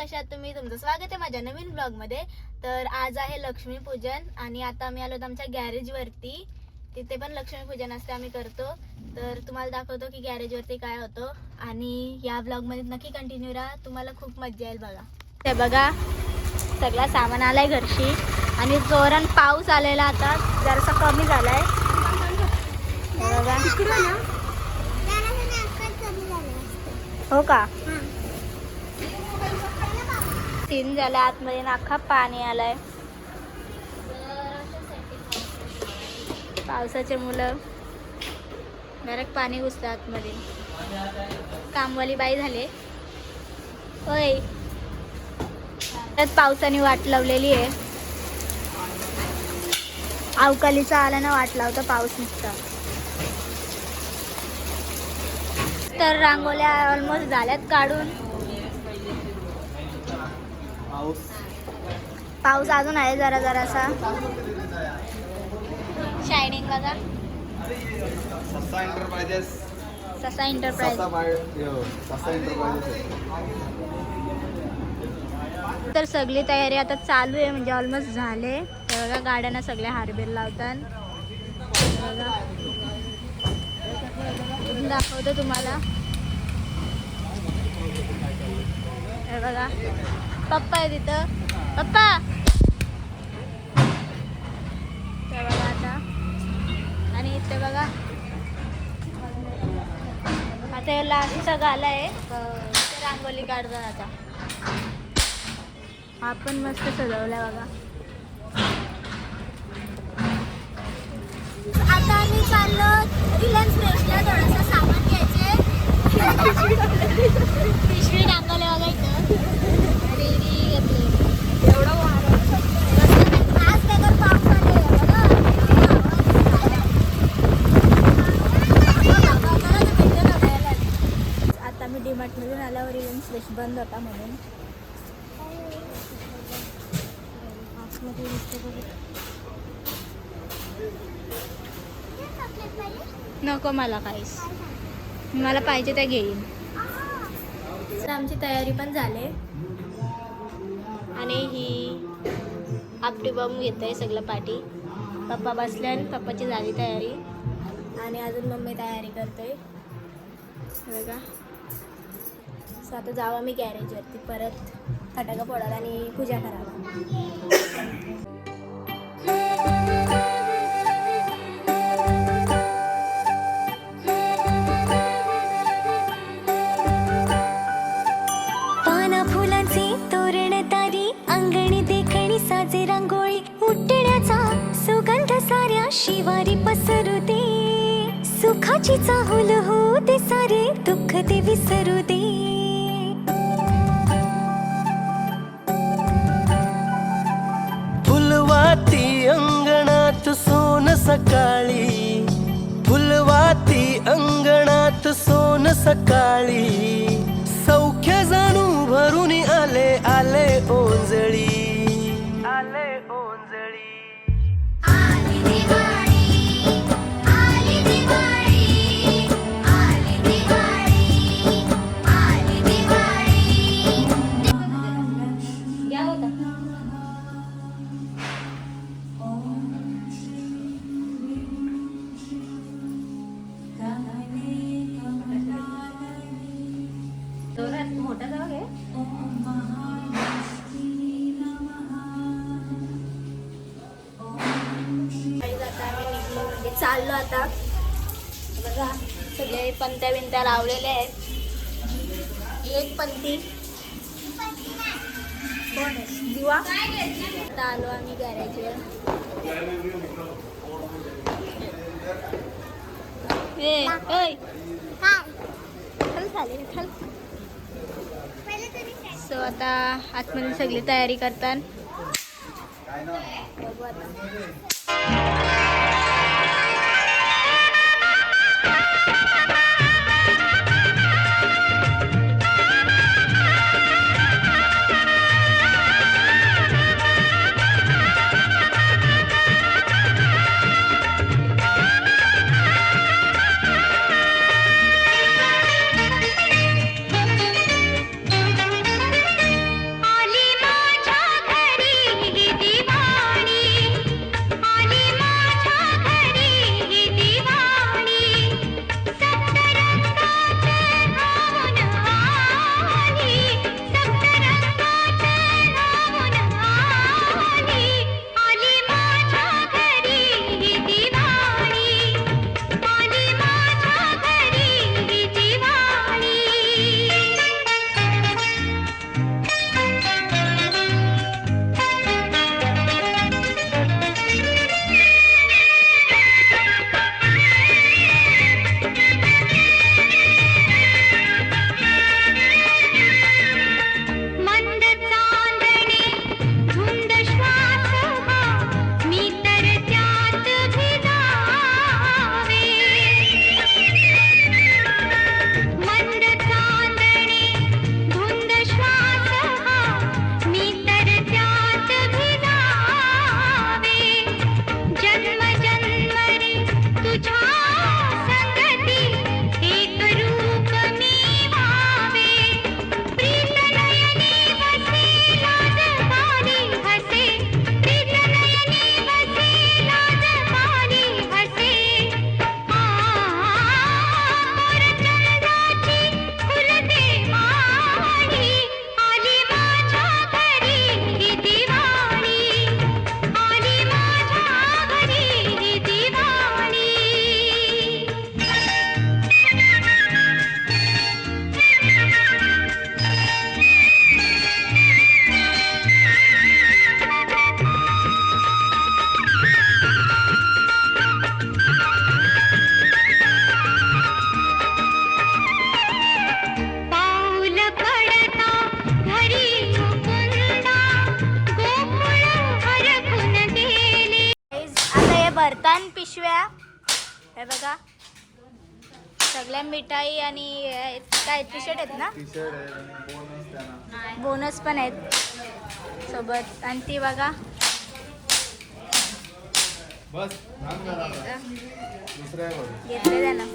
कशा आहात तुम्ही? तुमचं स्वागत आहे माझ्या नवीन ब्लॉग मध्ये. तर आज आहे लक्ष्मीपूजन आणि आता आम्ही आलो आमच्या गॅरेज वरती. तिथे पण लक्ष्मीपूजन असते, आम्ही करतो. तर तुम्हाला दाखवतो की गॅरेज वरती काय होतं आणि या ब्लॉग मध्ये नक्की कंटिन्यू राहा, तुम्हाला खूप मजा येईल बघा. ते बघा सगळा सामान आलाय घरशी आणि जोरान पाऊस आलेला आता जरासा कमी झालाय. हो का? सीन झाला आतमध्ये ना, अख्खा पाणी आलाय. पावसाचे मुलं डायरेक्ट पाणी घुसतं आतमध्ये. कामवाली बाई झाले होय. त्यात पावसाने वाट लावलेली आहे. अवकाळीचा आला ना, वाट लावता पाऊस नुसता. तर रांगोळ्या ऑलमोस्ट झाल्यात काढून. पाऊस अजून आहे जरा जरासा. शायनिंग बघा. ससा एंटरप्राइज. तर सगळी तयारी आता चालू आहे, म्हणजे ऑलमोस्ट झाले. तर बघा गाड्यांना सगळे हार्बिल लावतात. बघा दाखवतो तुम्हाला. हे बघा पप्पा आहे तिथं. पप्पा ते बघा आता. आणि इथे बघा आता लास्टचा गाला आहे, रांगोळी काढतात आता. हा पण मस्त सजवलाय बघा. आता आम्ही चाललो रिलायन्स फ्रेशला थोडंसं सामान घ्यायचे. पिशवी टांगवले बघा इथं आणि घेतले. एवढं आज त्यावर पाऊस आले आता मी डीमार्टमधून आल्यावर रिलायन्स फ्रेश बंद होता म्हणून. नको मला काहीच, मला पाहिजे त्या घेईन. तर आमची तयारी पण झाली आणि ही आपली बॉम्ब घेत आहे सगळं पाठी. पप्पा बसले आणि पप्पाची झाली तयारी आणि अजून मम्मी तयारी करते बघा. सो आता जाऊ आम्ही गॅरेजवरती परत फटाका फोडायला आणि पूजा करायला. रांगोळी उठण्याचा सुगंध साऱ्या शिवारी पसरू दे. सुखाची चाहुल हो दे, सारे दुःख ते विसरू दे. फुलवाती अंगणात सोन सकाळी, फुलवाती अंगणात सोन सकाळी. सौख्य जाणू भरून आले आले ओंजळी. मोठा जाऊ घे. चाललो आता बघा. सगळे पंत्या बिंत्या लावलेले आहेत. एक पंथी दिवा. आता आलो आम्ही गॅरेजवर. सो आता आतमध्ये सगळी तयारी करतात. बघू आता. भरतान पिशव्या हे बघा, सगळ्या मिठाई आणि काय टी शर्ट आहेत ना, बोनस पण आहेत सोबत. आणि ती बघा घेतले त्यानं.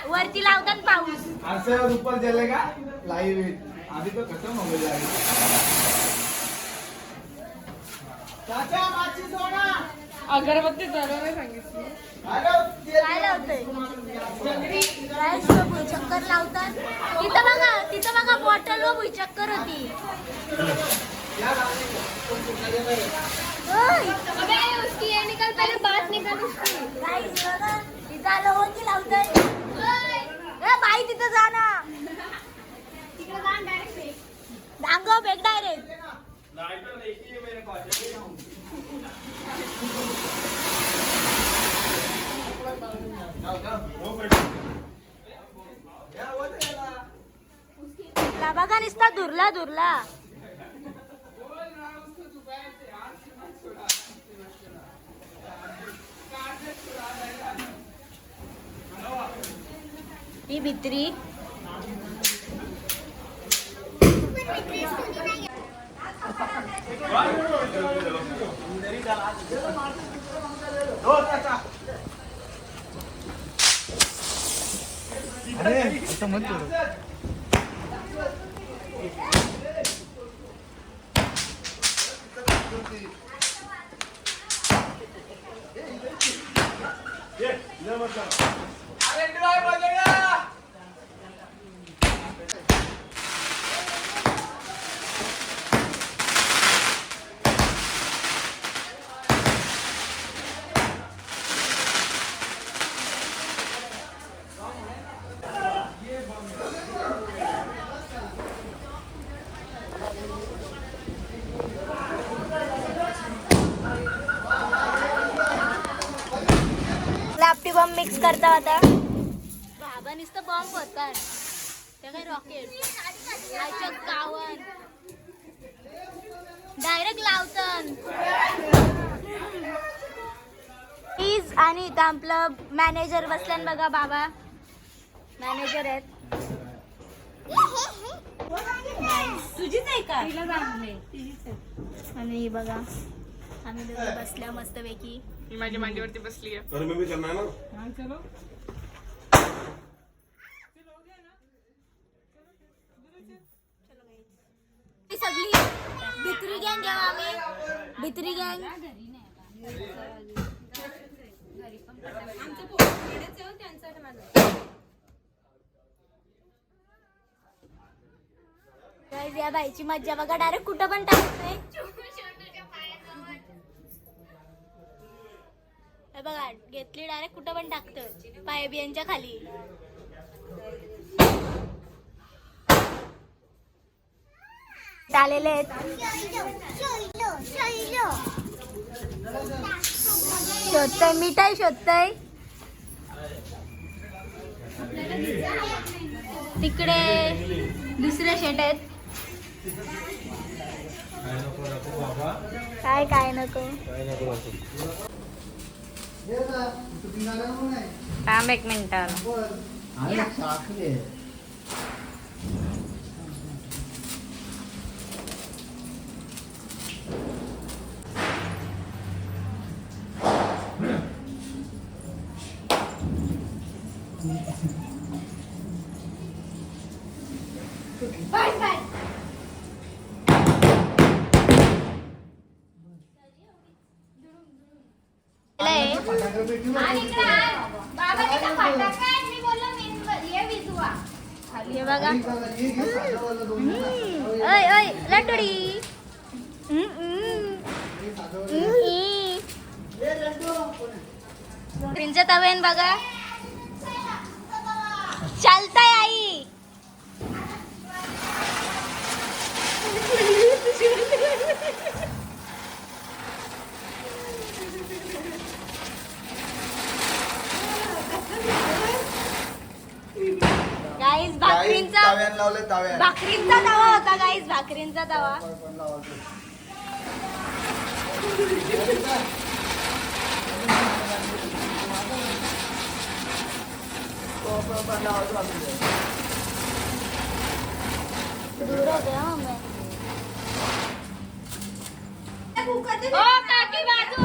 वरती लावतात पाऊस. ऊपर जलेगा लाइव अभी तो खत्म हो गया. चाचा माची सोना अगरबत्ती जळवायला सांगितली. काय लावतोय? गाइस तो भुईचक्कर लावतात. तिथं बघा बॉटल व भुईचक्कर होती. अबे उसकी ये निकल, पहले बात निकल उसकी. गाइस बघा तिथं आलं होती लावतोय. ए बाई तिथं जा ना. तिकडे जा डायरेक्ट. डांगो बेग डायरेक्ट. लाइटर देखिए मेरे पास. बघा नुसता दुरला दुरला. ही भित्री अरे असं मत करू. अरे ड्राइव बजेगा. लापटी बॉम्ब मिक्स करता होता. बाबा नुसतं बॉम्ब होतात. ते काय रॉकेट आजच्या गावात डायरेक्ट लावतात. प्लीज. आणि इथं आपलं मॅनेजर बसल्यान बघा. बाबा मॅनेजर आहेत. तुझीच आहे का? आणि बघा आम्ही दोघं बसल्या मस्त पैकी. मी माझ्या मांडीवरती बसली आहे. अरे मैं भी करना है ना. हां चलो. सगळी भित्री गँग आहे. आम्ही भित्री गँग. Guys, या बाईची मज्जा बघा, डायरेक्ट कुठं पण टाकतोय. हे बघा, घेतली डायरेक्ट कुठं पण टाकतोय पाय बियांच्या खाली. आलेले आहेत, शोधतय मिठाई शोधतय. तिकडे दुसरे शेट आहेत. काय नको थांब एक मिनिट. हे बघा, ओय ओय लटुडी. प्रिंच तवेन बघा, चालताय आई. गाईज भाकरींचा तवा होता. गाईज भाकरींचा तवा. दूर हो गया हमें. ओ काकी बाजू